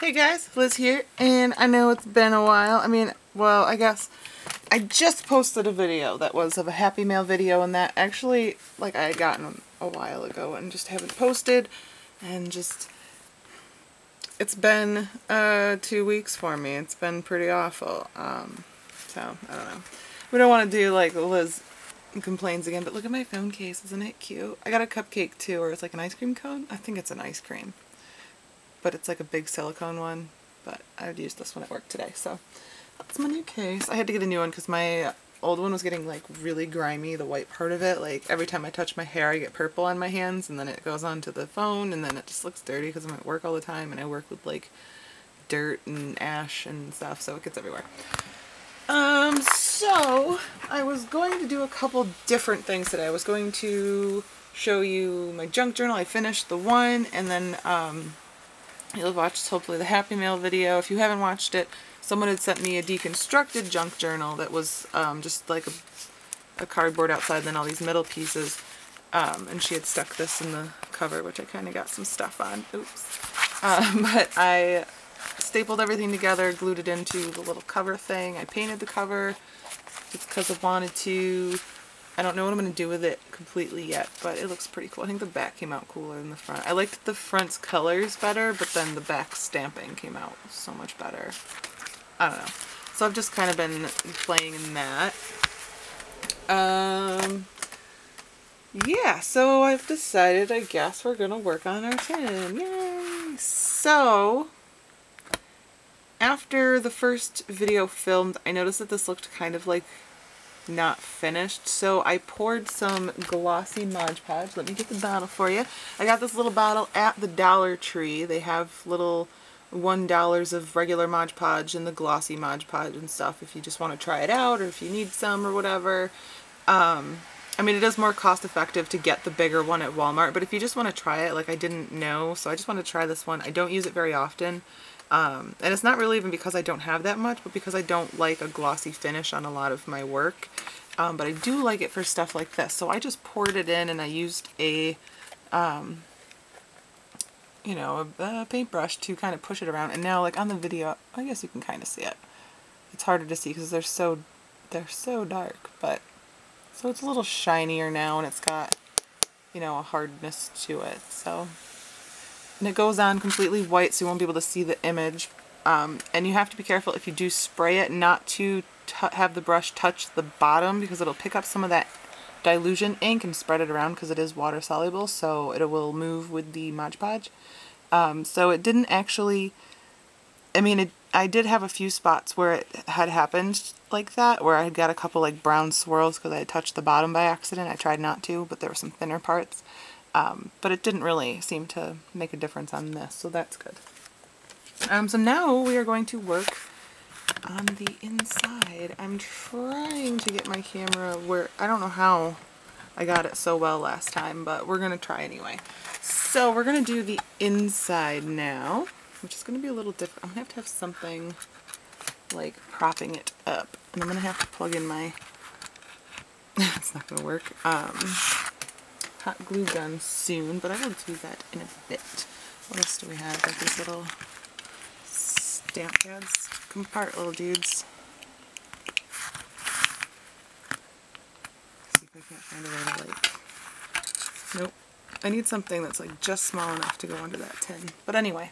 Hey guys, Liz here, and I know it's been a while. I guess I just posted a video that was of a Happy Mail video, and that actually, I had gotten a while ago and just haven't posted, and just, it's been 2 weeks for me. It's been pretty awful. So, I don't know. We don't want to do like Liz complains again, but look at my phone case. Isn't it cute? I got a cupcake too, or it's like an ice cream cone. I think it's an ice cream. But it's like a big silicone one, but I would use this one at work today, so that's my new case. I had to get a new one because my old one was getting like really grimy, the white part of it. Like every time I touch my hair I get purple on my hands, and then it goes onto the phone, and then it just looks dirty because I'm at work all the time and I work with like dirt and ash and stuff, so it gets everywhere. So I was going to do a couple different things today. I was going to show you my junk journal. I finished the one, and then you'll have watched hopefully the Happy Mail video. If you haven't watched it, someone had sent me a deconstructed junk journal that was just like a cardboard outside, then all these metal pieces, and she had stuck this in the cover, which I kind of got some stuff on. Oops. But I stapled everything together, glued it into the little cover thing. I painted the cover just because I wanted to. I don't know what I'm going to do with it completely yet, but it looks pretty cool. I think the back came out cooler than the front. I liked the front's colors better, but then the back stamping came out so much better. I don't know. So I've just kind of been playing in that. Yeah, so I've decided, I guess we're going to work on our tin. Yay! So, after the first video filmed, I noticed that this looked kind of like not finished, so I poured some glossy Mod Podge. Let me get the bottle for you. I got this little bottle at the Dollar Tree. They have little $1 of regular Mod Podge and the glossy Mod Podge and stuff if you just want to try it out, or if you need some or whatever. I mean, it is more cost effective to get the bigger one at Walmart, but if you just want to try it, like I didn't know, so I just want to try this one. I don't use it very often. And it's not really even because I don't have that much, but because I don't like a glossy finish on a lot of my work. But I do like it for stuff like this. So I just poured it in, and I used a, you know, a paintbrush to kind of push it around. And now, like on the video, I guess you can kind of see it. It's harder to see because they're so dark, but so it's a little shinier now, and it's got, you know, a hardness to it. So. And it goes on completely white, so you won't be able to see the image. And you have to be careful if you do spray it not to have the brush touch the bottom, because it'll pick up some of that dilution ink and spread it around because it is water soluble, so it will move with the Mod Podge. So it didn't actually, I mean, I did have a few spots where it had happened like that, where I had got a couple like brown swirls because I had touched the bottom by accident. I tried not to, but there were some thinner parts. But it didn't really seem to make a difference on this, so that's good. So now we are going to work on the inside. I'm trying to get my camera where, I don't know how I got it so well last time, but we're going to try anyway. So we're going to do the inside now, which is going to be a little different. I'm going to have something like propping it up, and I'm going to have to plug in my, it's not going to work, hot glue gun soon, but I will do that in a bit. What else do we have? Like these little stamp pads. Come apart, little dudes. See if I can't find a way to like... Nope. I need something that's like just small enough to go under that tin. But anyway,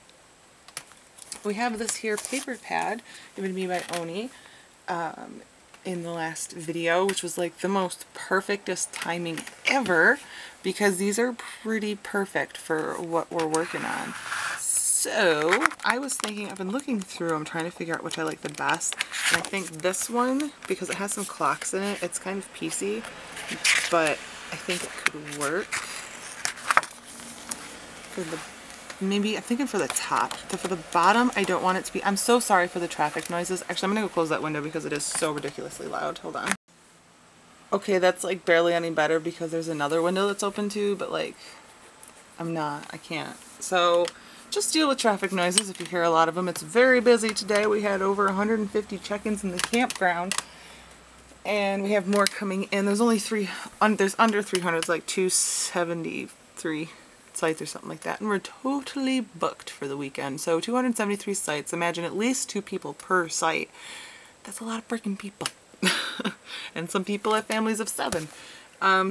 we have this here paper pad given to me by Oni in the last video, which was like the most perfectest timing ever, because these are pretty perfect for what we're working on. So I was thinking, I've been looking through them trying to figure out which I like the best, and I think this one, because it has some clocks in it, it's kind of piecey, but I think it could work for the, maybe I'm thinking for the top. For the bottom, I don't want it to be, I'm so sorry for the traffic noises. Actually, I'm gonna go close that window because it is so ridiculously loud. Hold on. Okay, that's like barely any better because there's another window that's open too, but like, I can't. So just deal with traffic noises if you hear a lot of them. It's very busy today. We had over 150 check-ins in the campground, and we have more coming in. There's only there's under 300, it's like 273 sites or something like that, and we're totally booked for the weekend. So 273 sites. Imagine at least 2 people per site. That's a lot of freaking people. And some people have families of 7.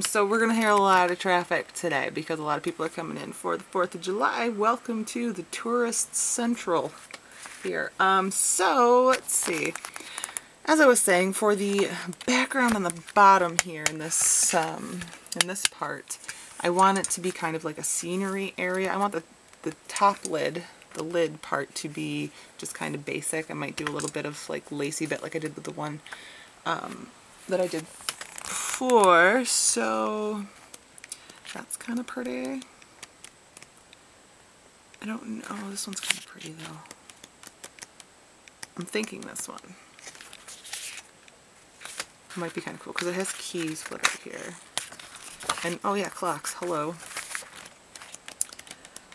So we're gonna hear a lot of traffic today because a lot of people are coming in for the 4th of July. Welcome to the Tourist Central here. So let's see. As I was saying, for the background on the bottom here in this part, I want it to be kind of like a scenery area. I want the top lid, the lid part, to be just kind of basic. I might do a little bit of like lacy bit like I did with the one that I did before. So that's kind of pretty. I don't know. This one's kind of pretty though. I'm thinking this one might be kind of cool because it has keys split right here. And oh yeah, clocks, hello.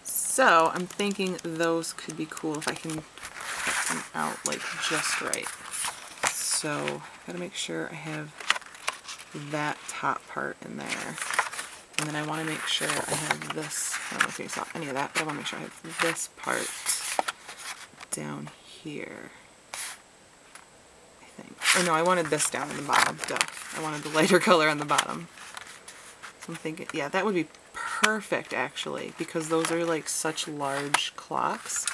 So I'm thinking those could be cool if I can get them out like just right. So gotta make sure I have that top part in there. And then I want to make sure I have this, I don't know if you saw any of that, but I want to make sure I have this part down here. Oh no, I wanted this down in the bottom. Duh. I wanted the lighter color on the bottom. So I'm thinking, yeah, that would be perfect actually, because those are like such large clocks.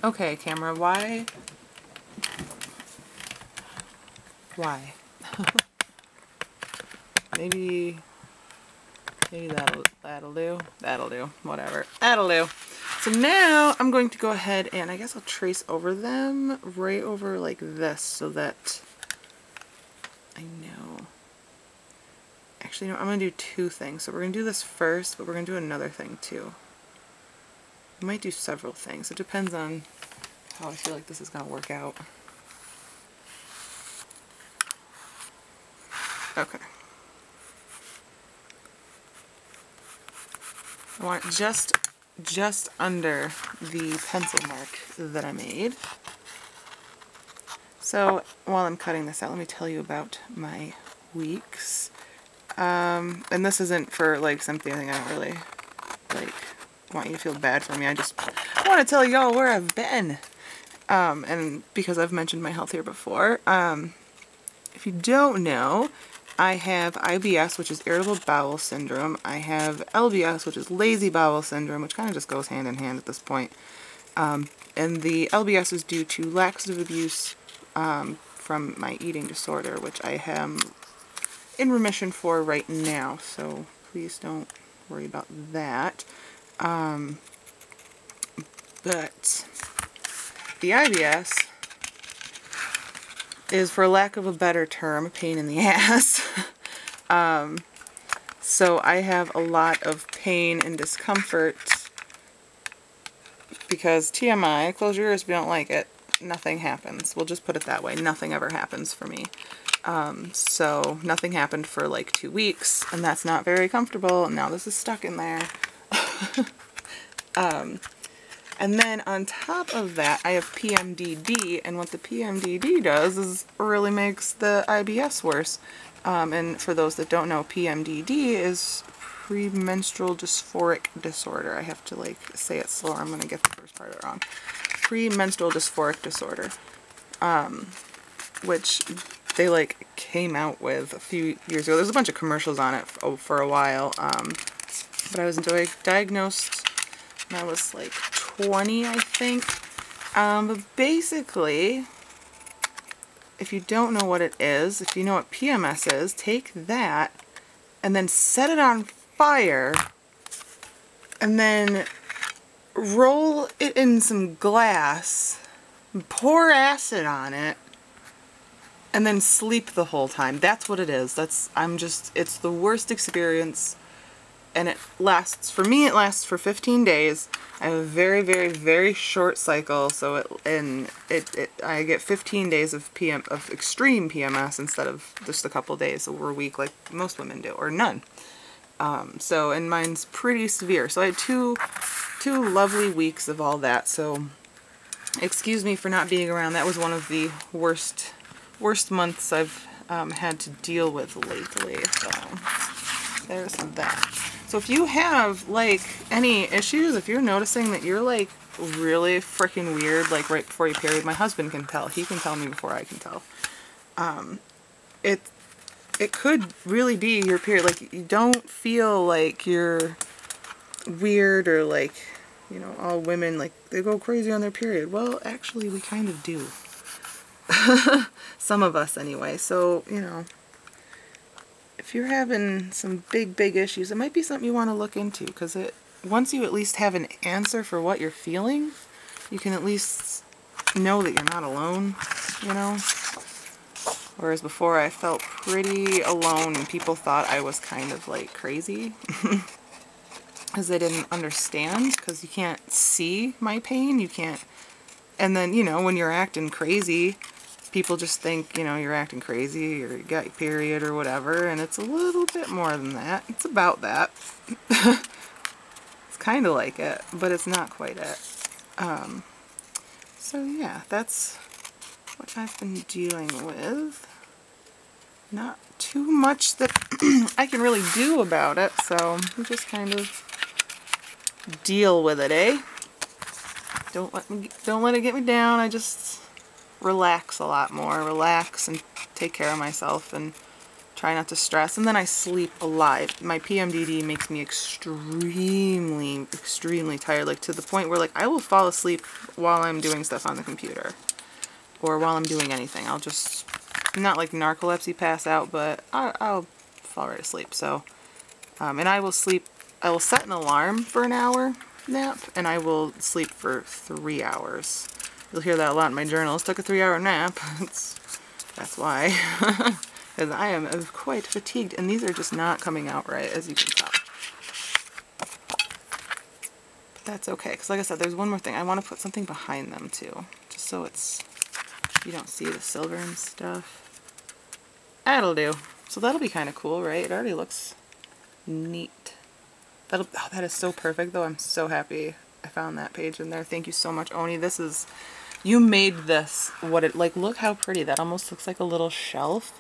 Okay, camera, why? Why? maybe that'll do. That'll do. Whatever. That'll do. So now I'm going to go ahead and I guess I'll trace over them right over like this so that I know. Actually, no, I'm going to do 2 things. So we're going to do this first, but we're going to do another thing too. We might do several things. It depends on how I feel like this is going to work out. Okay. I want just under the pencil mark that I made. So while I'm cutting this out, let me tell you about my weeks. And this isn't for like something I don't really like want you to feel bad for me. I want to tell y'all where I've been. And because I've mentioned my health here before. If you don't know, I have IBS, which is irritable bowel syndrome. I have LBS, which is lazy bowel syndrome, which kind of just goes hand in hand at this point. And the LBS is due to laxative abuse from my eating disorder, which I am in remission for right now, so please don't worry about that. But the IBS is, for lack of a better term, a pain in the ass. So I have a lot of pain and discomfort because TMI, close your ears if you don't like it, nothing happens. We'll just put it that way. Nothing ever happens for me. So nothing happened for like 2 weeks, and that's not very comfortable. Now this is stuck in there. And then on top of that, I have PMDD, and what the PMDD does is really makes the IBS worse. And for those that don't know, PMDD is premenstrual dysphoric disorder. I have to like say it slower. I'm going to get the first part of it wrong. Premenstrual dysphoric disorder, which they like came out with a few years ago. There's a bunch of commercials on it for a while, but I was diagnosed when I was like 20, I think. But basically, if you don't know what it is, if you know what PMS is, take that and then set it on fire and then roll it in some glass, pour acid on it, and then sleep the whole time. That's what it is. It's the worst experience. And it lasts, for me, it lasts for 15 days. I have a very, very, very short cycle, so I get 15 days of extreme PMS instead of just a couple days or a week like most women do, or none. And mine's pretty severe. So I had two lovely weeks of all that. So excuse me for not being around. That was one of the worst months I've had to deal with lately. So there's that. So if you have like any issues, if you're noticing that you're like really freaking weird, like right before your period, my husband can tell. He can tell me before I can tell. It could really be your period. Like, you don't feel like you're weird or like, you know, all women, like, they go crazy on their period. Well, actually, we kind of do. Some of us, anyway. So, you know, if you're having some big issues, it might be something you want to look into, because once you at least have an answer for what you're feeling, you can at least know that you're not alone, you know? Whereas before I felt pretty alone and people thought I was kind of like crazy because they didn't understand, because you can't see my pain, you can't, and then, you know, when you're acting crazy, people just think, you know, you're acting crazy or you got your period or whatever, and it's a little bit more than that. It's about that. It's kind of like it, but it's not quite it. So yeah, that's what I've been dealing with. Not too much that I can really do about it, so we just kind of deal with it, eh? Don't let it get me down. I just relax a lot more. Relax and take care of myself and try not to stress. And then I sleep a lot. My PMDD makes me extremely tired, like to the point where like I will fall asleep while I'm doing stuff on the computer or while I'm doing anything. I'll just, not like narcolepsy pass out, but I'll fall right asleep. So, and I will sleep, I will set an alarm for an hour nap, and I will sleep for 3 hours. You'll hear that a lot in my journals. Took a 3-hour nap. That's why. Because I am quite fatigued, and these are just not coming out right, as you can tell. But that's okay, because like I said, there's one more thing. I want to put something behind them, too. Just so you don't see the silver and stuff. That'll do. So that'll be kind of cool, right? It already looks neat. Oh, that is so perfect, though. I'm so happy I found that page in there. Thank you so much, Oni. This is, you made this like, look how pretty. That almost looks like a little shelf.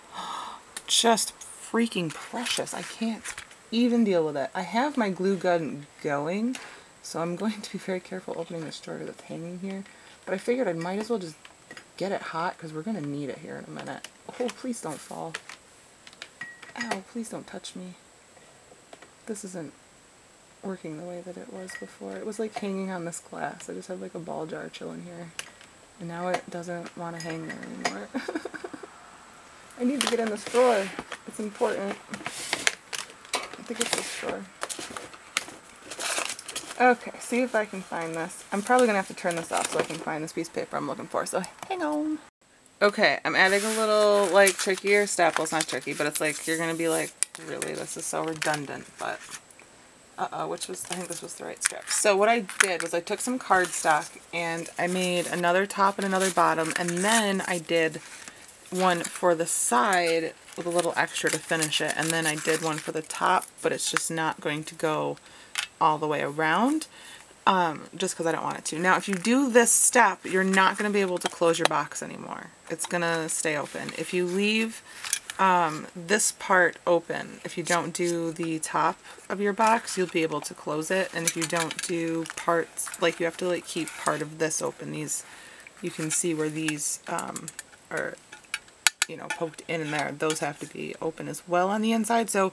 Just freaking precious. I can't even deal with it. I have my glue gun going, so I'm going to be very careful opening this drawer that's hanging here. But I figured I might as well just get it hot, because we're going to need it here in a minute. Oh, please don't fall. Ow, please don't touch me. This isn't working the way that it was before. It was like hanging on this glass. I just have like a ball jar chilling here. And now it doesn't want to hang there anymore. I need to get in this drawer. It's important. I think it's this drawer. Okay, see if I can find this. I'm probably going to have to turn this off so I can find this piece of paper I'm looking for, so hang on. Okay, I'm adding a little, like, trickier step. Well, it's not tricky, but it's like, you're going to be like, really, this is so redundant, but... I think this was the right strip. So what I did was I took some cardstock and I made another top and another bottom, and then I did one for the side with a little extra to finish it, and then I did one for the top, but it's just not going to go all the way around, just because I don't want it to. Now, if you do this step, you're not going to be able to close your box anymore. It's going to stay open. If you leave this part open, if you don't do the top of your box, you'll be able to close it. And if you don't do parts, like, you have to like keep part of this open. These, you can see where these are, you know, poked in and there. Those have to be open as well on the inside. So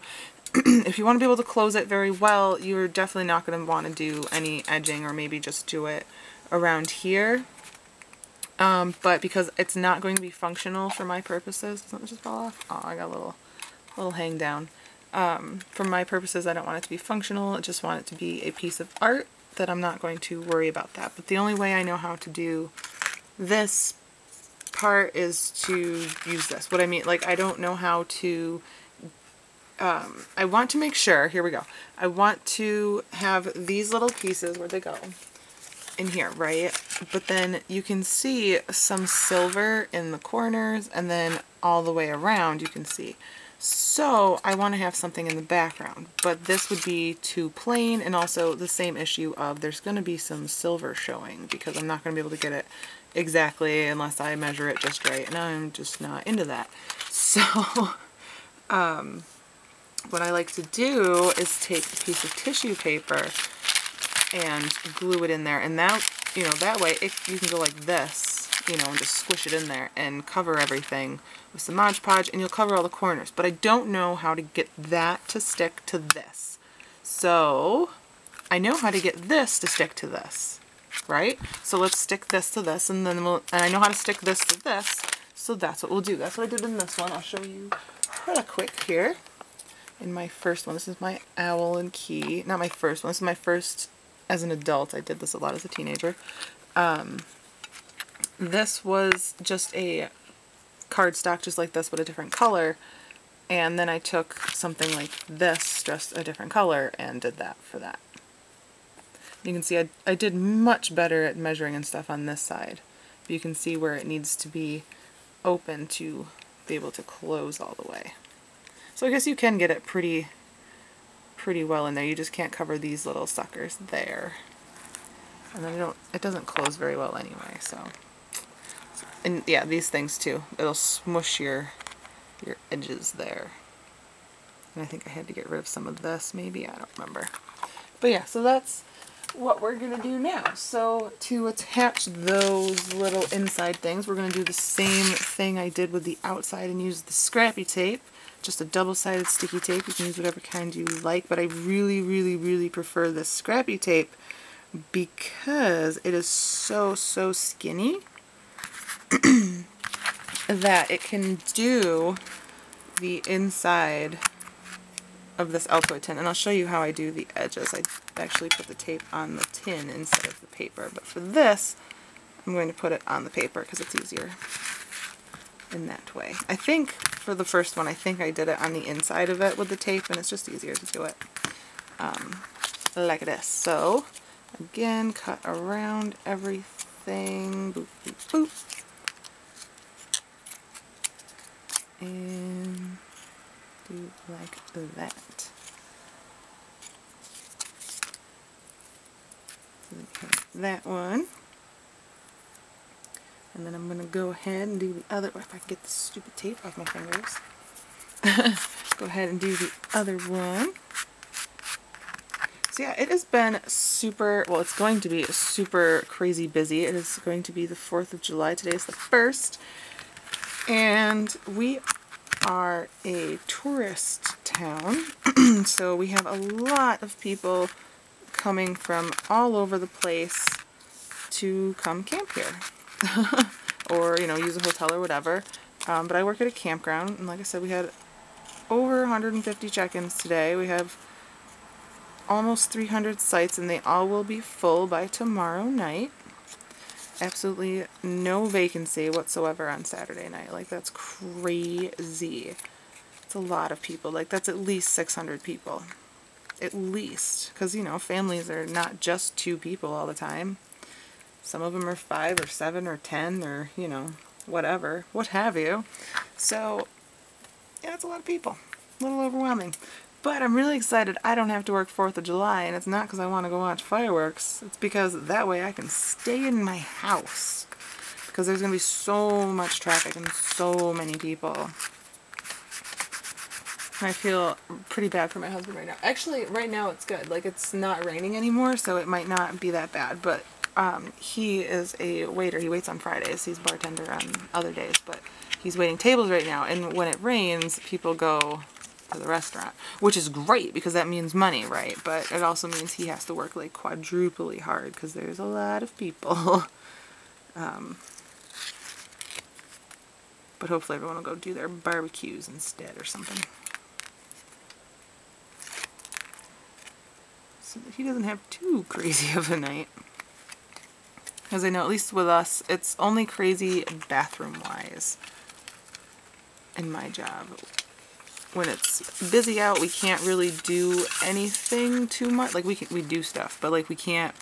if you want to be able to close it very well, you're definitely not going to want to do any edging, or maybe just do it around here. But because it's not going to be functional for my purposes, doesn't it just fall off? Oh, I got a little hang down. For my purposes, I don't want it to be functional. I just want it to be a piece of art that I'm not going to worry about that. But the only way I know how to do this part is to use this. What I mean, like, I don't know how to, I want to make sure, here we go. I want to have these little pieces, where'd they go? In here, right? But then you can see some silver in the corners, and then all the way around you can see. So I want to have something in the background, but this would be too plain, and also the same issue of there's going to be some silver showing, because I'm not going to be able to get it exactly unless I measure it just right, and I'm just not into that. So what I like to do is take a piece of tissue paper and glue it in there, and that, you know, that way you can go like this, you know, and just squish it in there and cover everything with some Mod Podge, and you'll cover all the corners. But I don't know how to get that to stick to this. So I know how to get this to stick to this, right? So let's stick this to this, and then and I know how to stick this to this, so that's what we'll do. That's what I did in this one. I'll show you real quick here. In my first one, this is my owl and key. Not my first one, this is my first as an adult. I did this a lot as a teenager. This was just a cardstock just like this, but a different color. And then I took something like this, just a different color, and did that for that. You can see I did much better at measuring and stuff on this side. You can see where it needs to be open to be able to close all the way. So I guess you can get it pretty well in there. You just can't cover these little suckers there. And then it doesn't close very well anyway, so. And yeah, these things too. It'll smush your edges there. And I think I had to get rid of some of this, maybe, I don't remember. But yeah, so that's what we're gonna do now. So to attach those little inside things, we're gonna do the same thing I did with the outside and use the scrappy tape, just a double-sided sticky tape. You can use whatever kind you like, but I really prefer this scrappy tape because it is so skinny that it can do the inside of this Altoid tin. And I'll show you how I do the edges. I actually put the tape on the tin instead of the paper, but for this I'm going to put it on the paper because it's easier in that way. I think for the first one, I think I did it on the inside of it with the tape, and it's just easier to do it like this. So again, cut around everything, boop, boop, boop, and do like that. So that one. And then I'm going to go ahead and do the other, if I can get the stupid tape off my fingers. Go ahead and do the other one. So yeah, it has been super, well, it's going to be super crazy busy. It is going to be the 4th of July. Today is the 1st. And we are a tourist town. So we have a lot of people coming from all over the place to come camp here. Or, you know, use a hotel or whatever. But I work at a campground, and like I said, we had over 150 check-ins today. We have almost 300 sites, and they all will be full by tomorrow night. Absolutely no vacancy whatsoever on Saturday night. Like, that's crazy. It's a lot of people. Like, that's at least 600 people. At least. Because, you know, families are not just 2 people all the time. Some of them are 5 or 7 or 10 or, you know, whatever. What have you. So, yeah, it's a lot of people. A little overwhelming. But I'm really excited. I don't have to work 4th of July, and it's not because I want to go watch fireworks. It's because that way I can stay in my house. Because there's going to be so much traffic and so many people. I feel pretty bad for my husband right now. Actually, right now it's good. Like, it's not raining anymore, so it might not be that bad. But he is a waiter. He waits on Fridays. He's a bartender on other days. But he's waiting tables right now. And when it rains, people go to the restaurant, which is great because that means money, right? But it also means he has to work like quadruply hard because there's a lot of people. But hopefully everyone will go do their barbecues instead or something. So that he doesn't have too crazy of a night. Because I know, at least with us, it's only crazy bathroom-wise in my job. When it's busy out, we can't really do anything too much. Like, we do stuff, but like we can't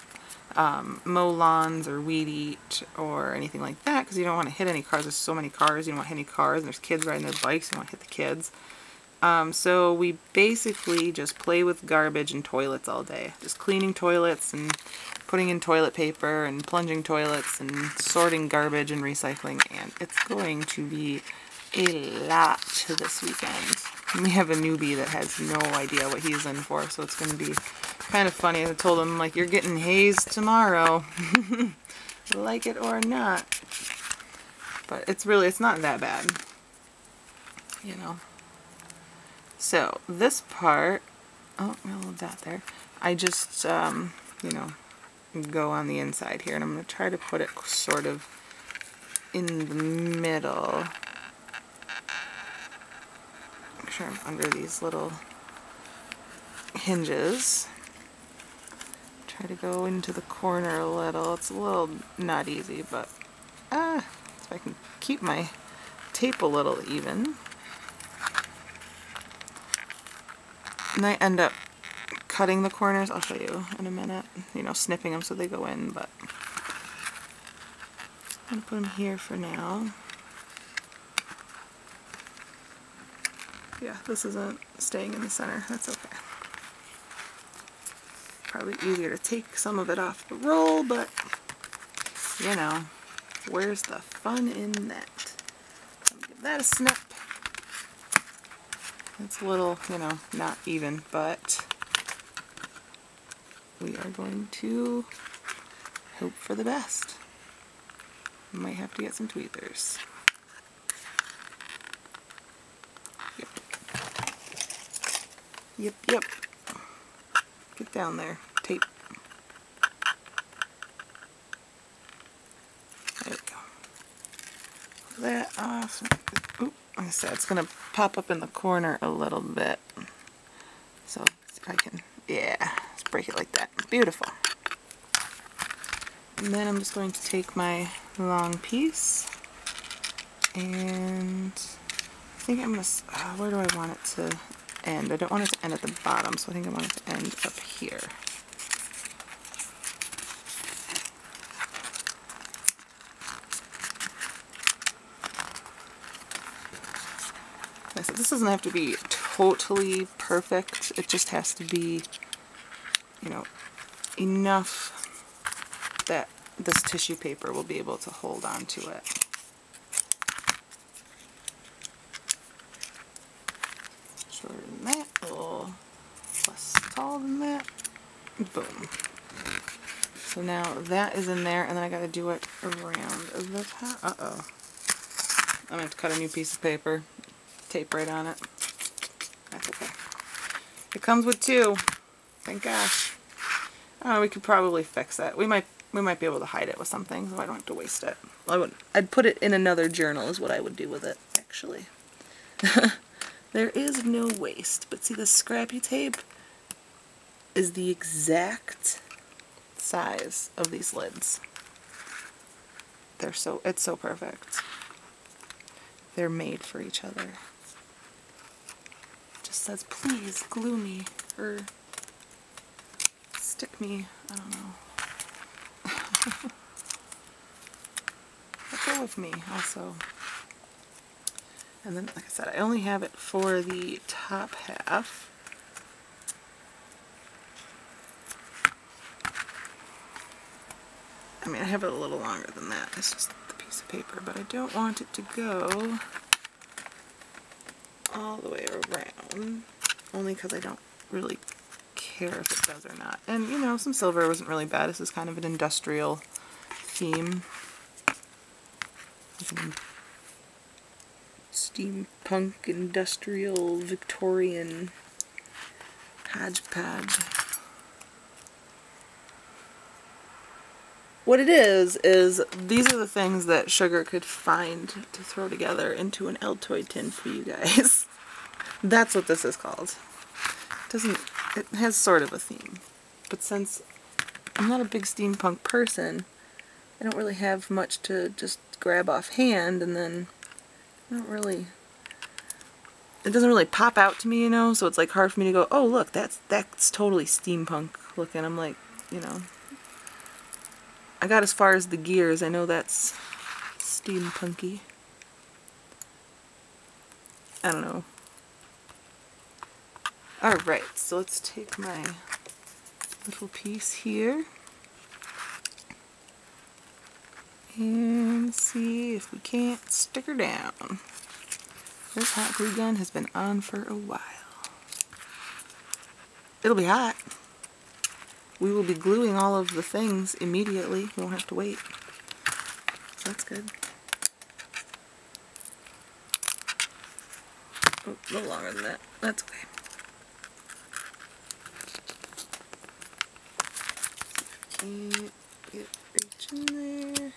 mow lawns or weed eat or anything like that because you don't want to hit any cars. There's so many cars, you don't want to hit any cars, and there's kids riding their bikes, you don't want to hit the kids. So we basically just play with garbage and toilets all day. Just cleaning toilets and putting in toilet paper and plunging toilets and sorting garbage and recycling, and it's going to be a lot this weekend. And we have a newbie that has no idea what he's in for, so it's going to be kind of funny. I told him, like, you're getting hazed tomorrow, like it or not. But it's not that bad, you know. So this part, oh, got a little dot there. I just, you know, go on the inside here, and I'm going to try to put it sort of in the middle. Make sure I'm under these little hinges. Try to go into the corner a little. It's a little not easy, but if I can keep my tape a little even. And I end up cutting the corners. I'll show you in a minute. You know, snipping them so they go in, but I'm going to put them here for now. Yeah, this isn't staying in the center. That's okay. Probably easier to take some of it off the roll, but you know, where's the fun in that? Let me give that a snip. It's a little, you know, not even, but we are going to hope for the best. Might have to get some tweezers. Yep. Yep. Get down there. Tape. There we go. That off. Oop, like I said, it's going to pop up in the corner a little bit. So if I can, yeah, let's break it like that. Beautiful. And then I'm just going to take my long piece, and I think I'm going to, where do I want it to end? I don't want it to end at the bottom, so I think I want it to end up here. Like I said, this doesn't have to be totally perfect. It just has to be, you know, enough that this tissue paper will be able to hold on to it. Shorter than that, a little less tall than that. Boom. So now that is in there, and then I got to do it around the top. Uh-oh. I'm going to have to cut a new piece of paper, tape right on it. That's okay. It comes with two. Thank gosh. Oh, we could probably fix that. We might be able to hide it with something, so I don't have to waste it. I'd put it in another journal is what I would do with it, actually. There is no waste, but see, this scrappy tape is the exact size of these lids. It's so perfect. They're made for each other. It just says, please glue me, or stick me, I don't know. But go with me also. And then, like I said, I only have it for the top half. I mean, I have it a little longer than that. It's just the piece of paper, but I don't want it to go all the way around, only because I don't really care if it does or not. And, you know, some silver wasn't really bad. This is kind of an industrial theme. Steampunk, industrial, Victorian hodgepodge. What it is these are the things that Sugar could find to throw together into an Altoid tin for you guys. That's what this is called. It has sort of a theme. But since I'm not a big steampunk person, I don't really have much to just grab offhand, and then it doesn't really pop out to me, you know, so it's like hard for me to go, oh look, that's totally steampunk looking. I'm like, you know, I got as far as the gears. I know that's steampunky. I don't know. Alright, so let's take my little piece here and see if we can't stick her down. This hot glue gun has been on for a while. It'll be hot. We will be gluing all of the things immediately. We won't have to wait. So that's good. Oh, a little longer than that. That's okay. Can't get reach in there.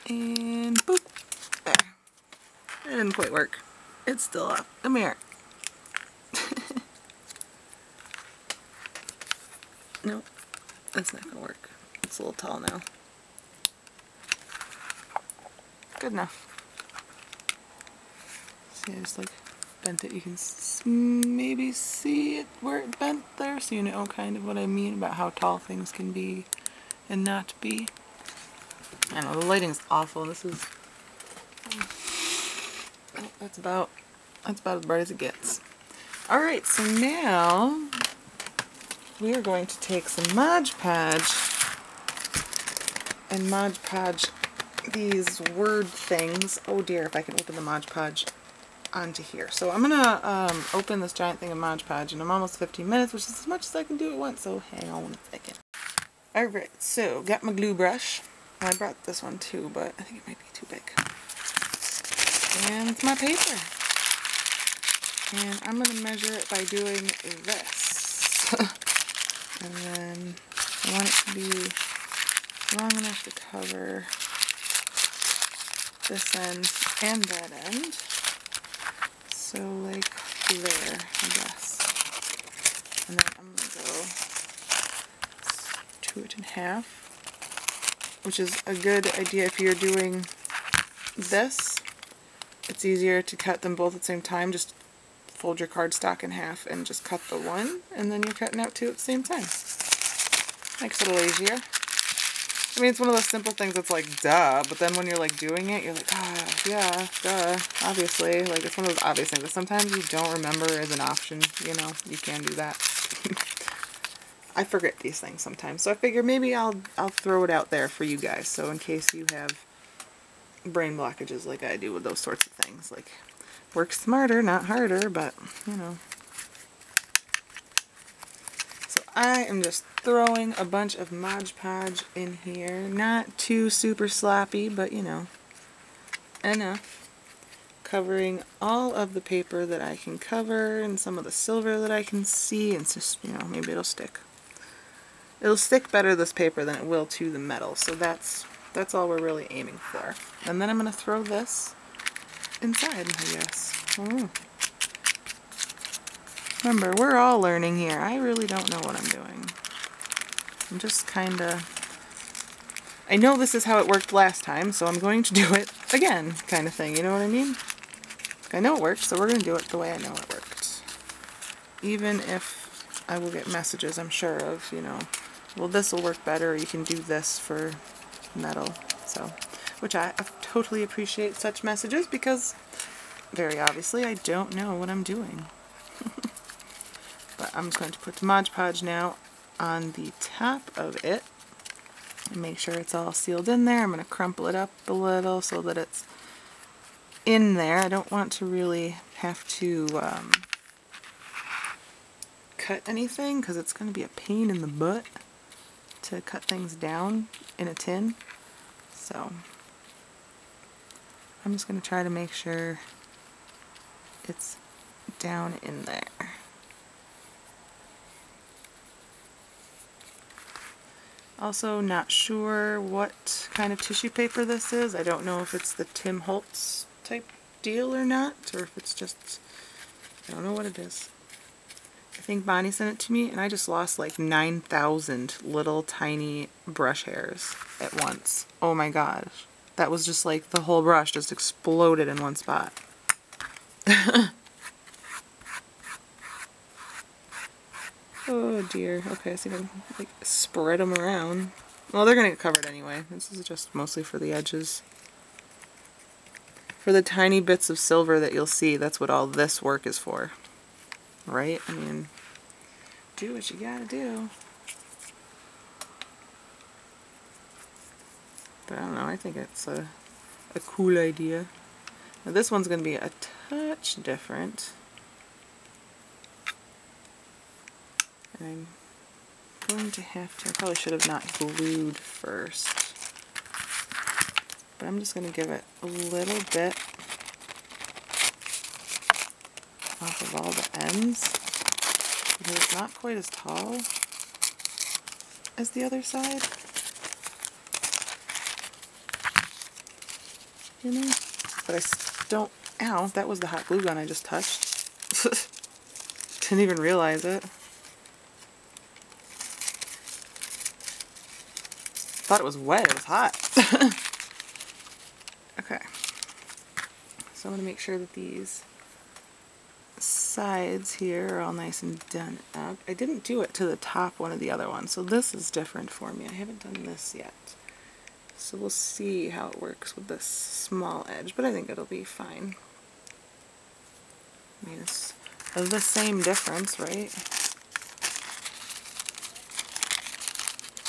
And boop. There. It didn't quite work. It's still up. Come here. Nope. That's not going to work. It's a little tall now. Good enough. See, I just like bent it. You can maybe see it where it bent there, so you know kind of what I mean about how tall things can be and not be. I know, the lighting's awful. This is... oh, that's about as bright as it gets. Alright, so now we are going to take some Mod Podge and Mod Podge these word things. Oh dear, if I can open the Mod Podge onto here. So I'm gonna open this giant thing of Mod Podge, and I'm almost 15 minutes, which is as much as I can do at once, so hang on a second. Alright, so got my glue brush. I brought this one too, but I think it might be too big. And it's my paper. And I'm going to measure it by doing this. And then I want it to be long enough to cover this end and that end. So like there, I guess. And then I'm going to go 2.5, which is a good idea if you're doing this. It's easier to cut them both at the same time. Just fold your cardstock in half and just cut the one, and then you're cutting out two at the same time. Makes it a little easier. I mean, it's one of those simple things that's like, duh, but then when you're like doing it, you're like, ah, yeah, duh, obviously. Like, it's one of those obvious things that sometimes you don't remember as an option, you know, you can do that. I forget these things sometimes, so I figure maybe I'll throw it out there for you guys, so in case you have brain blockages like I do with those sorts of things. Like, work smarter, not harder, but, you know. So I am just throwing a bunch of Mod Podge in here. Not too super sloppy, but, you know, enough. Covering all of the paper that I can cover and some of the silver that I can see, and it's just, you know, maybe it'll stick. It'll stick better, this paper, than it will to the metal, so that's all we're really aiming for. And then I'm going to throw this inside, I guess. Remember, we're all learning here. I really don't know what I'm doing. I'm just kind of... I know this is how it worked last time, so I'm going to do it again, kind of thing, you know what I mean? I know it worked, so we're going to do it the way I know it worked. Even if I will get messages, I'm sure, of, you know, well, this will work better, or you can do this for metal. So, which I totally appreciate such messages, because very obviously I don't know what I'm doing. But I'm just going to put the Mod Podge now on the top of it and make sure it's all sealed in there. I'm going to crumple it up a little so that it's in there. I don't want to really have to cut anything, because it's going to be a pain in the butt to cut things down in a tin. So I'm just going to try to make sure it's down in there. Also not sure what kind of tissue paper this is. I don't know if it's the Tim Holtz type deal or not, or if it's just, I don't know what it is. I think Bonnie sent it to me, and I just lost like 9,000 little tiny brush hairs at once. Oh my gosh. That was just like the whole brush just exploded in one spot. Oh dear. Okay, so I can like spread them around. Well, they're gonna get covered anyway. This is just mostly for the edges. For the tiny bits of silver that you'll see, that's what all this work is for. Right? I mean, do what you gotta do. But I don't know, I think it's a a cool idea. Now this one's going to be a touch different. And I'm going to have to, I probably should have not glued first. But I'm just going to give it a little bit off of all the ends. Because it's not quite as tall as the other side. You know? But I don't, ow, that was the hot glue gun I just touched. Didn't even realize it. Thought it was wet, it was hot. Okay. So I'm going to make sure that these sides here are all nice and done up. I didn't do it to the top one of the other ones, so this is different for me. I haven't done this yet. So we'll see how it works with this small edge, but I think it'll be fine. I mean, it's the same difference, right?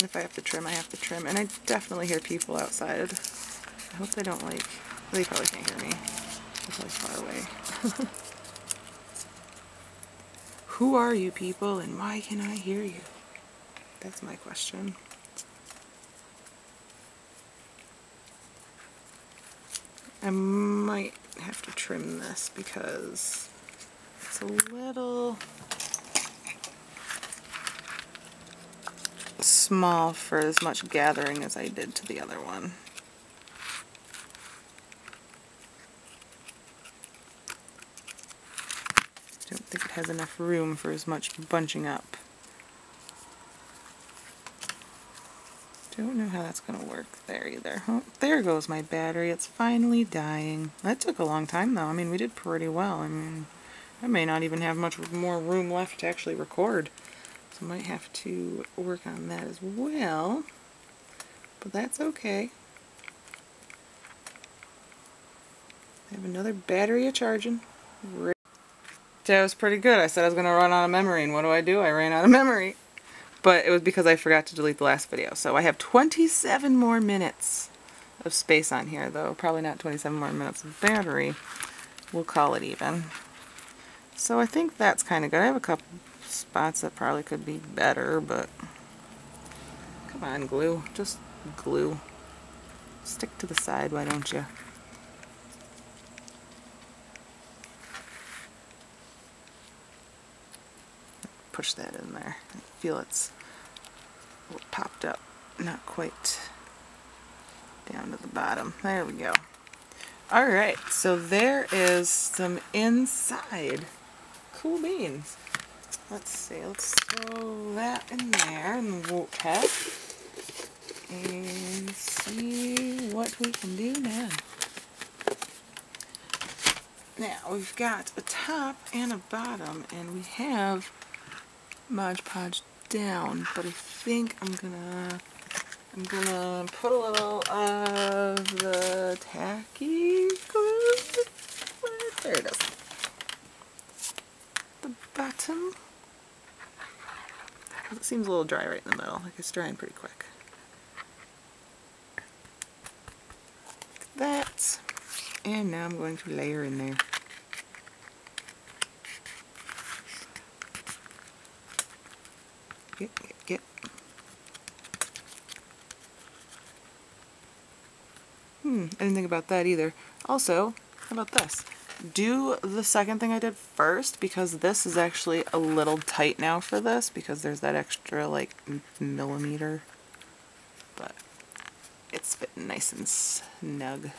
If I have to trim, I have to trim. And I definitely hear people outside. I hope they don't like, they probably can't hear me. They're probably far away. Who are you people and why can I hear you? That's my question. I might have to trim this because it's a little small for as much gathering as I did to the other one. I don't think it has enough room for as much bunching up. Don't know how that's going to work there either. Oh, there goes my battery. It's finally dying. That took a long time though. I mean, we did pretty well. I mean, I may not even have much more room left to actually record. So I might have to work on that as well. But that's okay. I have another battery a-charging. That was pretty good. I said I was going to run out of memory, and what do? I ran out of memory. But it was because I forgot to delete the last video. So I have 27 more minutes of space on here, though. Probably not 27 more minutes of battery. We'll call it even. So I think that's kind of good. I have a couple spots that probably could be better, but come on, glue. Just glue. Stick to the side, why don't you? Push that in there. I feel it's a little popped up, not quite down to the bottom. There we go. Alright, so there is some inside. Cool beans. Let's see, let's throw that in there in the wart tap and see what we can do now. Now we've got a top and a bottom, and we have Mod Podge down, but I think I'm gonna put a little of the tacky glue. There it is. The bottom. It seems a little dry right in the middle. Like it's drying pretty quick. Like that. And now I'm going to layer in there. Get. I didn't think about that either. Also, how about this? Do the second thing I did first, because this is actually a little tight now for this, because there's that extra, like, millimeter. But it's fitting nice and snug.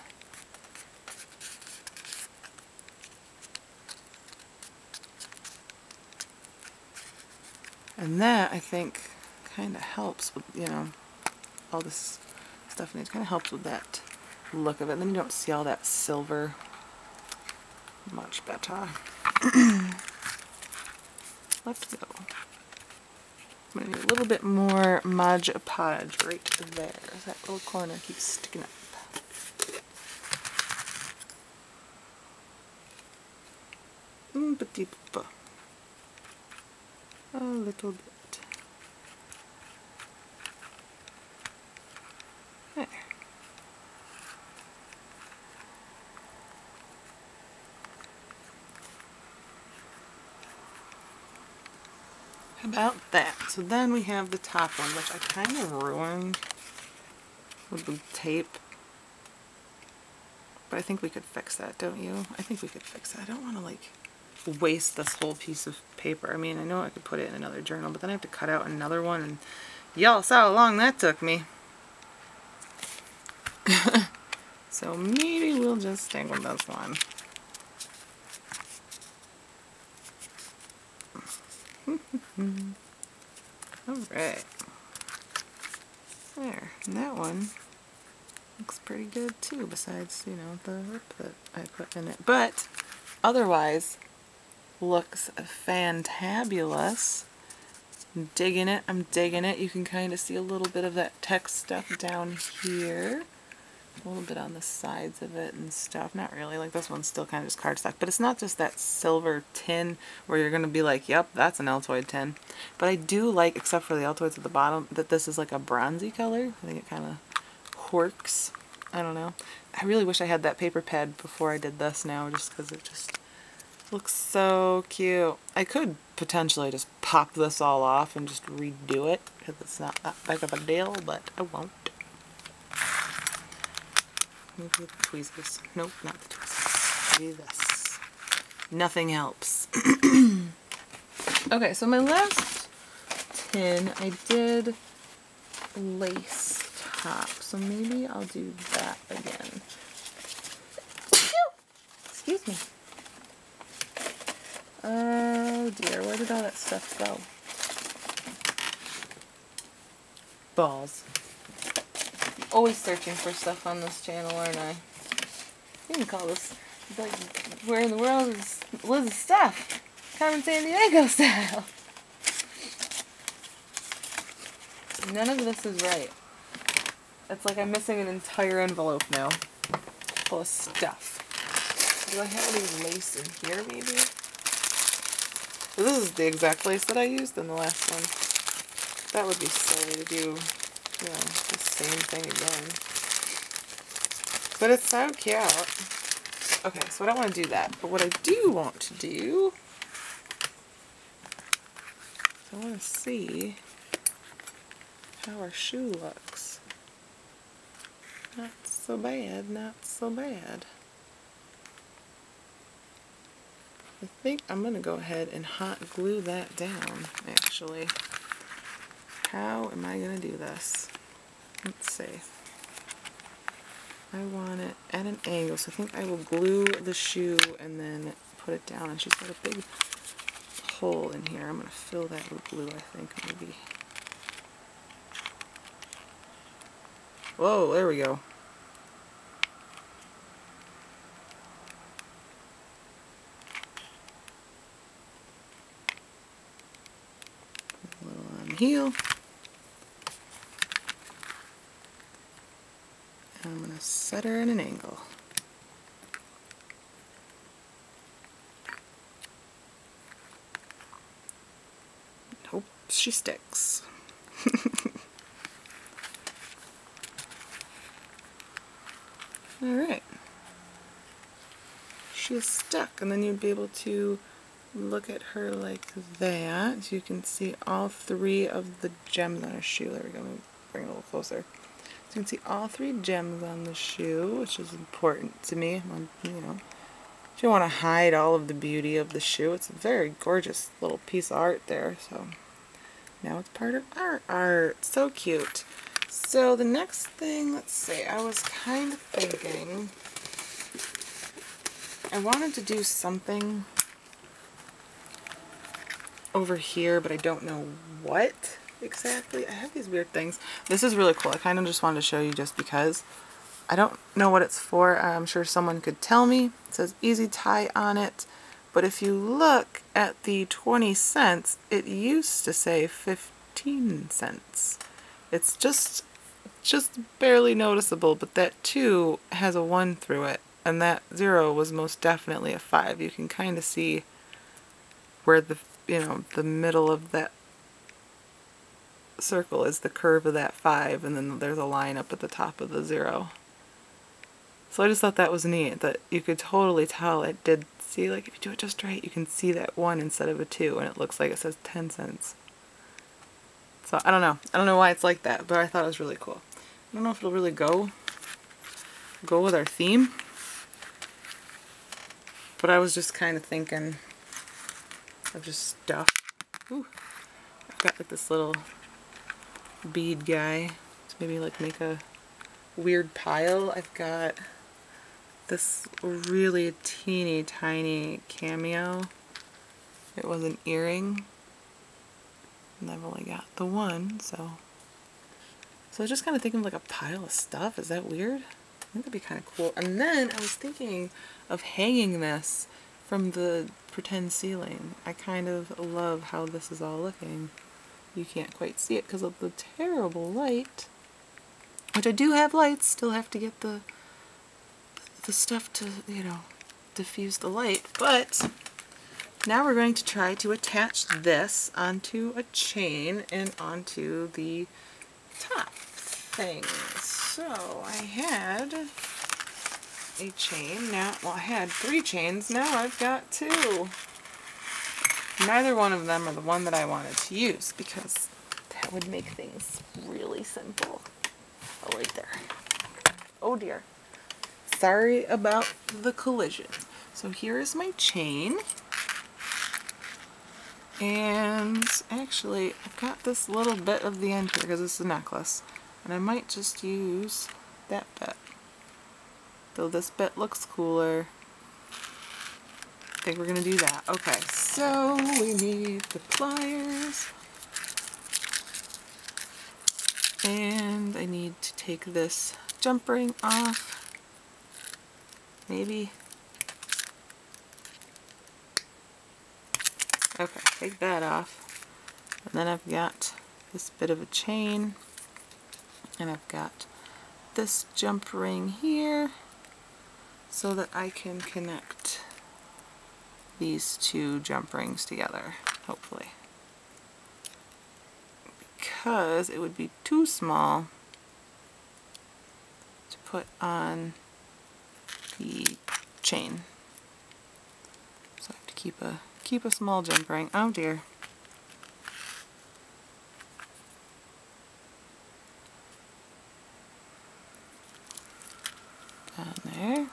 And that, I think, kind of helps with, you know, all this stuff, and it kind of helps with that look of it. And then you don't see all that silver. Much better. Let's go. I'm going to need a little bit more Mod Podge right there. That little corner keeps sticking up. A little bit. There. about that. So then we have the top one, which I kind of ruined with the tape. But I think we could fix that, don't you? I think we could fix that. I don't want to like waste this whole piece of paper. I mean, I know I could put it in another journal, but then I have to cut out another one, and y'all saw how long that took me. So maybe we'll just stick with this one. Alright. There. And that one looks pretty good too, besides, you know, the rip that I put in it. But otherwise, looks fantabulous. I'm digging it. I'm digging it. You can kind of see a little bit of that text stuff down here. A little bit on the sides of it and stuff. Not really. Like this one's still kind of just cardstock. But it's not just that silver tin where you're going to be like, yep, that's an Altoid tin. But I do like, except for the Altoids at the bottom, that this is like a bronzy color. I think it kind of quirks. I don't know. I really wish I had that paper pad before I did this now, just because it just looks so cute. I could potentially just pop this all off and just redo it, because it's not that big of a deal, but I won't. Maybe the tweezers. Nope, not the tweezers. Maybe this. Nothing helps. Okay, so my last tin, I did lace top, so maybe I'll do that again. Excuse me. Oh dear, where did all that stuff go? Balls. Always searching for stuff on this channel, aren't I? You can call this, like, where in the world is Liz's stuff? Carmen San Diego style. None of this is right. It's like I'm missing an entire envelope now full of stuff. Do I have any lace in here, maybe? This is the exact lace that I used in the last one. That would be silly to do, you know, the same thing again. But it's so cute. Okay, so I don't want to do that. But what I do want to do, I want to see how our shoe looks. Not so bad, not so bad. I think I'm going to go ahead and hot glue that down, actually. How am I going to do this? Let's see. I want it at an angle, so I think I will glue the shoe and then put it down. And she's got a big hole in here. I'm going to fill that with glue, I think, maybe. Whoa, there we go. A little on the heel. And I'm going to set her at an angle. Hope she sticks. Alright. She's stuck, and then you'd be able to look at her like that. So you can see all three of the gems on her shoe. There we go. Let me bring it a little closer. So you can see all three gems on the shoe, which is important to me. You know, if you want to hide all of the beauty of the shoe, it's a very gorgeous little piece of art there. So now it's part of our art. So cute. So the next thing, let's see, I was kind of thinking I wanted to do something over here, but I don't know what exactly. I have these weird things. This is really cool. I kind of just wanted to show you just because. I don't know what it's for. I'm sure someone could tell me. It says easy tie on it, but if you look at the 20 cents, it used to say 15 cents. It's just barely noticeable, but that 2 has a 1 through it, and that 0 was most definitely a 5. You can kind of see where the, you know, the middle of that circle is the curve of that 5, and then there's a line up at the top of the 0. So I just thought that was neat, that you could totally tell it did, see, like if you do it just right, you can see that 1 instead of a 2, and it looks like it says 10 cents. So I don't know. I don't know why it's like that, but I thought it was really cool. I don't know if it'll really go with our theme. But I was just kind of thinking of just stuff. Ooh, I've got like this little bead guy to maybe like make a weird pile. I've got this really teeny tiny cameo. It was an earring. And I've only got the one, so I was just kind of thinking of like a pile of stuff. Is that weird? I think that'd be kind of cool. And then I was thinking of hanging this from the pretend ceiling. I kind of love how this is all looking. You can't quite see it because of the terrible light. Which I do have lights, still have to get the stuff to, you know, diffuse the light. But now we're going to try to attach this onto a chain and onto the top thing. So I had a chain now. Well, I had 3 chains. Now I've got 2. Neither one of them are the one that I wanted to use because that would make things really simple. Oh, right there. Oh dear. Sorry about the collision. So here is my chain. And actually, I've got this little bit of the end here because it's a necklace. And I might just use that bit. Though this bit looks cooler. I think we're going to do that. Okay, so we need the pliers. And I need to take this jump ring off. Maybe. Okay, take that off. And then I've got this bit of a chain. And I've got this jump ring here so that I can connect these 2 jump rings together, hopefully. Because it would be too small to put on the chain. So I have to keep a small jump ring. Oh dear. Down there.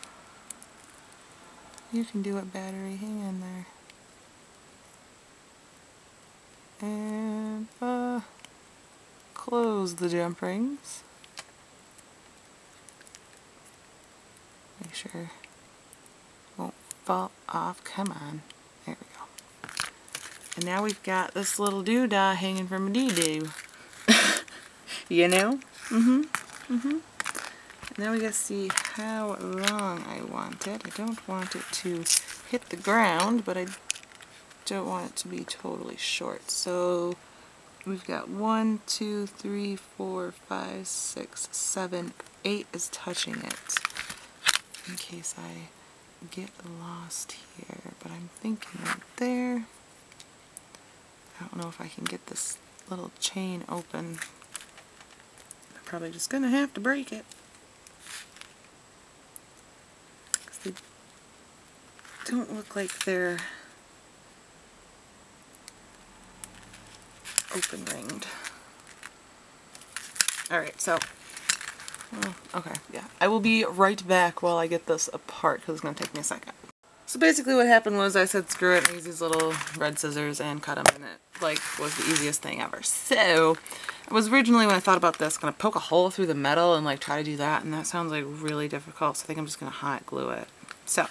You can do it, battery. Hang in there. And close the jump rings. Make sure it won't fall off. Come on. There we go. And now we've got this little doodah hanging from a dee-doo. You know? Now we gotta see how long I want it. I don't want it to hit the ground, but I don't want it to be totally short. So we've got 1, 2, 3, 4, 5, 6, 7, 8 is touching it. In case I get lost here, but I'm thinking right there. I don't know if I can get this little chain open. I'm probably just gonna have to break it. They don't look like they're open ringed. Alright, so, well, okay, yeah. I will be right back while I get this apart because it's going to take me a second. So basically what happened was I said screw it and use these little red scissors and cut them, and it like was the easiest thing ever. So I was originally, when I thought about this, going to poke a hole through the metal and like try to do that, and that sounds like really difficult, so I think I'm just going to hot glue it. So,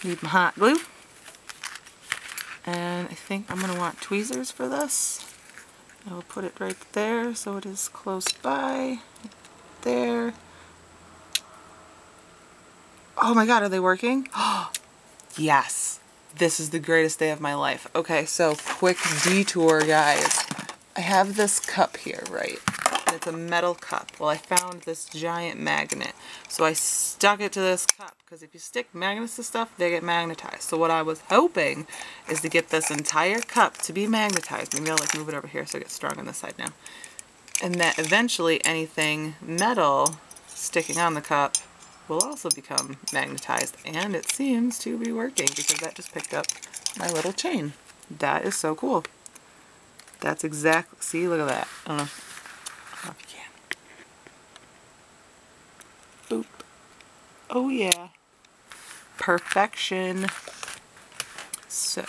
need my hot glue, and I think I'm going to want tweezers for this. I will put it right there so it is close by, there. Oh my god, are they working? Yes! This is the greatest day of my life. Okay, so quick detour, guys. I have this cup here, right? And it's a metal cup. Well, I found this giant magnet. So I stuck it to this cup, because if you stick magnets to stuff, they get magnetized. So what I was hoping is to get this entire cup to be magnetized. Maybe I'll like move it over here so it gets strong on this side now. And that eventually anything metal sticking on the cup will also become magnetized, and it seems to be working because that just picked up my little chain. That is so cool. That's exactly, see, look at that. I don't know if you can. Boop. Oh yeah. Perfection. So,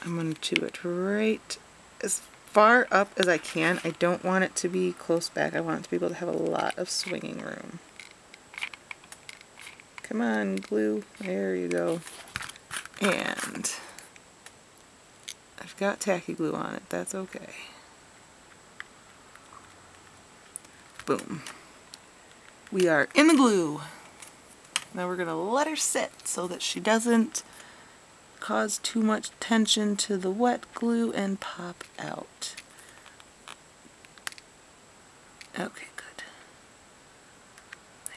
I'm going to do it right as far up as I can. I don't want it to be close back. I want it to be able to have a lot of swinging room. Come on, glue. There you go. And I've got tacky glue on it. That's okay. Boom. We are in the glue. Now we're going to let her sit so that she doesn't cause too much tension to the wet glue and pop out. Okay, good. There.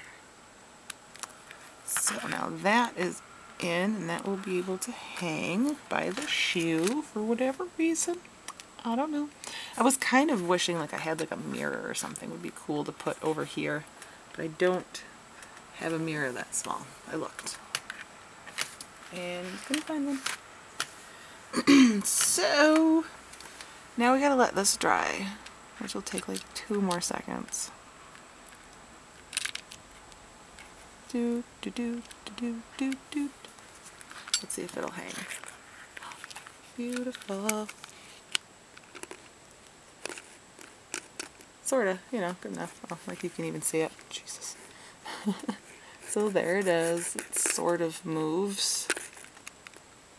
So now that is in, and that will be able to hang by the shoe for whatever reason. I don't know. I was kind of wishing like I had like a mirror or something would be cool to put over here, but I don't have a mirror that small. I looked and couldn't find one. So now we gotta let this dry, which will take like 2 more seconds. Do do do do do do. Let's see if it'll hang. Beautiful. Sorta, you know, good enough. Oh, like you can even see it. Jesus. So there it is. It sort of moves.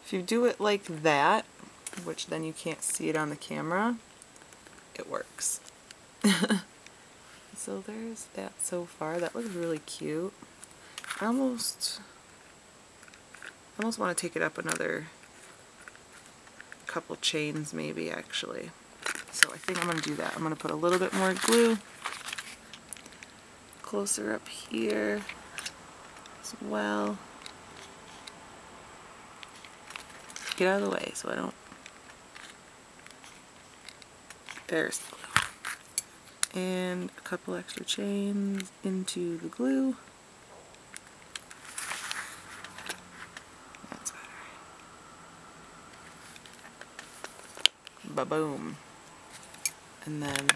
If you do it like that, which then you can't see it on the camera, it works. So there's that so far. That looks really cute. I almost want to take it up another couple chains maybe, actually. So I think I'm going to do that. I'm going to put a little bit more glue closer up here as well. Get out of the way so I don't... There's the glue. And a couple extra chains into the glue. That's better. Ba-boom. And then you're going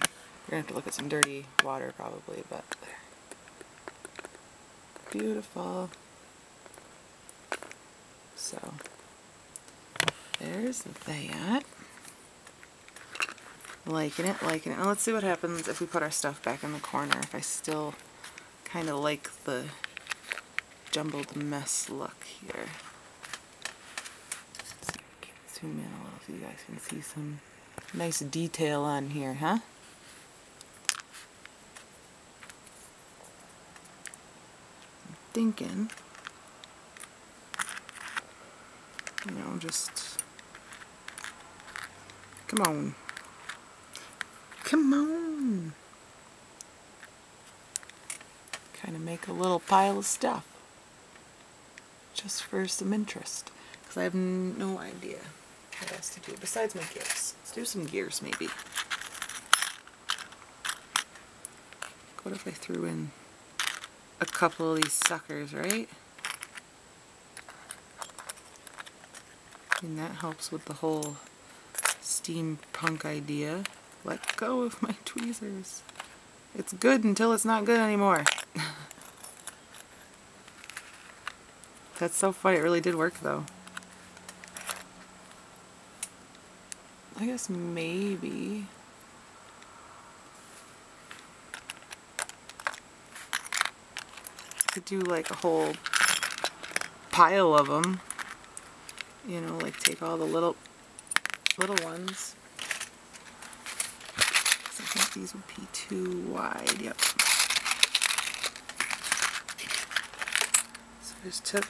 to have to look at some dirty water probably, but there. Beautiful. So, there's that. Liking it, liking it. Now let's see what happens if we put our stuff back in the corner, if I still kind of like the jumbled mess look here. Let's see if I can zoom in a little so you guys can see some nice detail on here, huh? I'm thinking, you know, just come on. Come on! Kind of make a little pile of stuff. Just for some interest. Because I have no idea what else to do besides my gears. Let's do some gears maybe. What if I threw in a couple of these suckers, right? And that helps with the whole steampunk idea. Let go of my tweezers. It's good until it's not good anymore. That's so funny. It really did work though. I guess maybe I could do like a whole pile of them. You know, like take all the little ones. I think these would be too wide. Yep. So I just took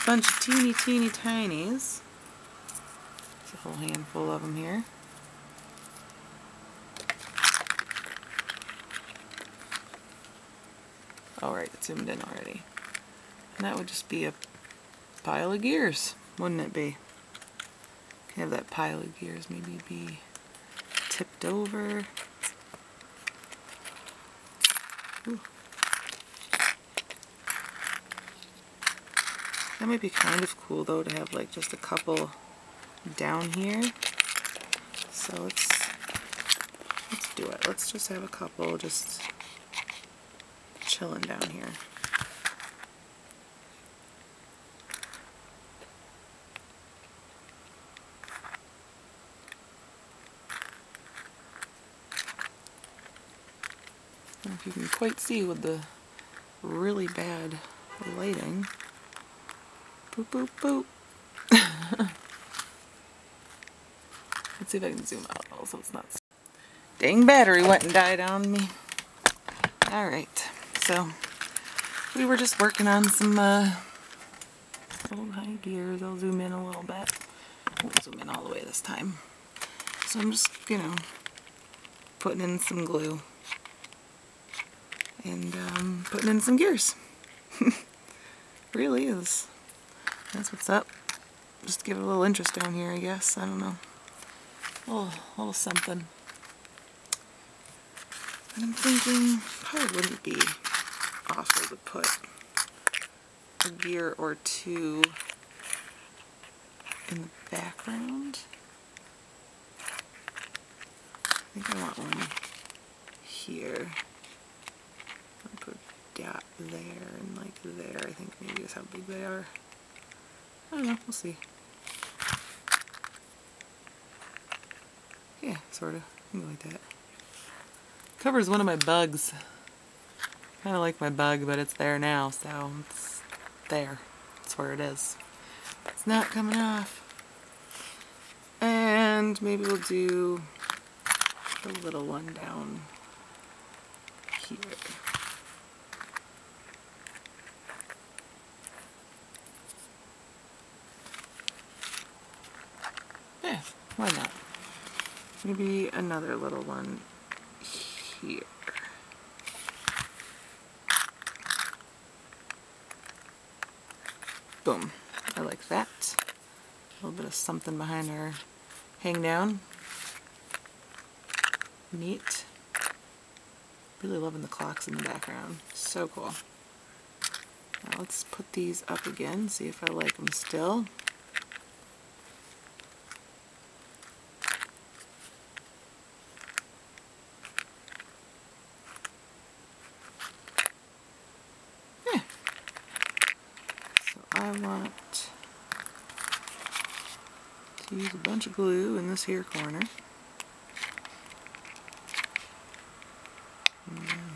a bunch of teeny tinies. There's a whole handful of them here. Alright, it's zoomed in already. And that would just be a pile of gears, wouldn't it be? Have that pile of gears maybe be tipped over. Ooh. That might be kind of cool though to have like just a couple down here. So let's do it. Let's just have a couple just chilling down here. I don't know if you can quite see with the really bad lighting. Boop, boop, boop. Let's see if I can zoom out so it's not... Dang battery went and died on me. Alright, so we were just working on some little high gears. I'll zoom in a little bit. I won't zoom in all the way this time. So I'm just, you know, putting in some glue. And putting in some gears. Really is. That's what's up. Just to give it a little interest down here, I guess. I don't know. A little something. And I'm thinking, probably wouldn't be awful to put a gear or two in the background. I think I want one here. I'll put a dot there and like there. I think maybe is how big they are. I don't know, we'll see. Yeah, sort of. Something like that. Covers one of my bugs. Kind of like my bug, but it's there now, so it's there. It's where it is. It's not coming off. And maybe we'll do a little one down here. Yeah, why not? Maybe another little one here. Boom. I like that. A little bit of something behind our hang down. Neat. Really loving the clocks in the background. So cool. Now let's put these up again, see if I like them still. I want to use a bunch of glue in this here corner.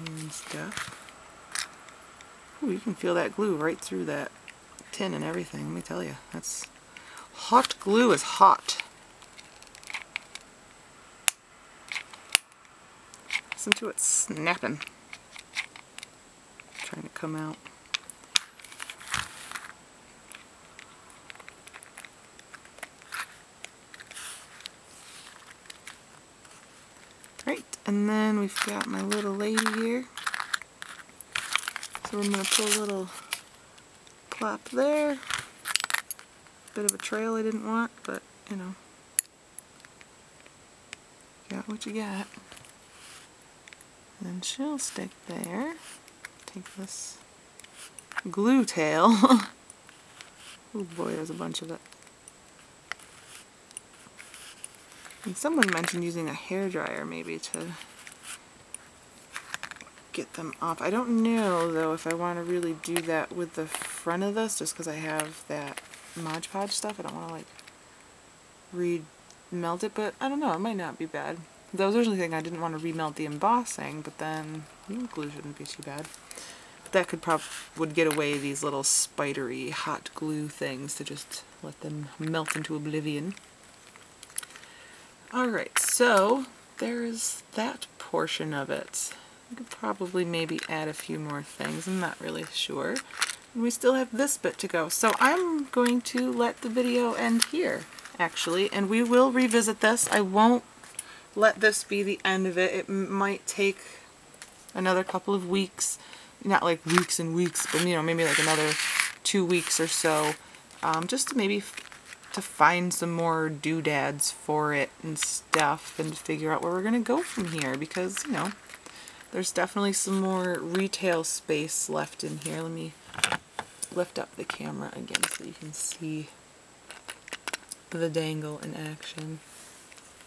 And stuff. Ooh, you can feel that glue right through that tin and everything, let me tell you. That's hot glue is hot. Listen to it snapping. Trying to come out. Right, and then we've got my little lady here. So I'm going to put a little plop there. Bit of a trail I didn't want, but you know, got what you got. And she'll stick there. Take this glue tail. Oh boy, there's a bunch of it. And someone mentioned using a hairdryer maybe to get them off. I don't know though if I want to really do that with the front of this, just because I have that Mod Podge stuff. I don't want to like remelt it, but I don't know, it might not be bad. I was originally thinking I didn't want to remelt the embossing, but then glue shouldn't be too bad. But that could would get away these little spidery hot glue things to just let them melt into oblivion. Alright, so there's that portion of it. I could probably maybe add a few more things, I'm not really sure. And we still have this bit to go. So I'm going to let the video end here, actually, and we will revisit this. I won't let this be the end of it. It might take another couple of weeks, not like weeks and weeks, but you know, maybe like another 2 weeks or so, just to maybe to find some more doodads for it and stuff and figure out where we're gonna go from here, because you know, there's definitely some more retail space left in here. Let me lift up the camera again so you can see the dangle in action.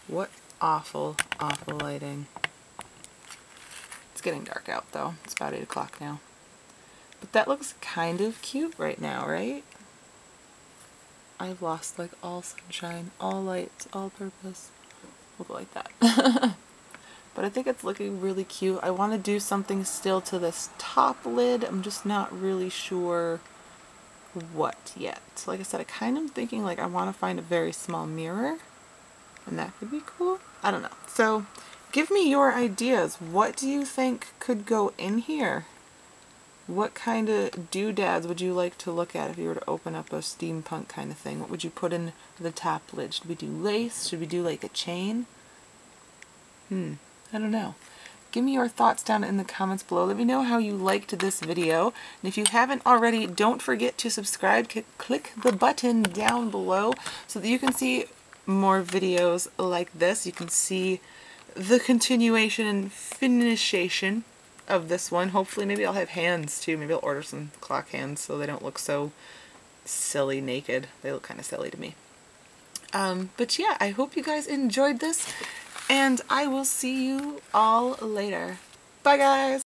What awful, awful lighting. It's getting dark out though. It's about 8 o'clock now. But that looks kind of cute right now, right? I've lost like all sunshine, all lights, all purpose. We'll go like that. But I think it's looking really cute. I want to do something still to this top lid. I'm just not really sure what yet. Like I said, I kind of thinking like I want to find a very small mirror, and that could be cool. I don't know. So give me your ideas. What do you think could go in here? What kind of doodads would you like to look at if you were to open up a steampunk kind of thing? What would you put in the top lid? Should we do lace? Should we do like a chain? I don't know. Give me your thoughts down in the comments below. Let me know how you liked this video. And if you haven't already, don't forget to subscribe. Click the button down below so that you can see more videos like this. You can see the continuation and finishation of this one. Hopefully maybe I'll have hands too. Maybe I'll order some clock hands so they don't look so silly naked. They look kind of silly to me. But yeah, I hope you guys enjoyed this, and I will see you all later. Bye guys!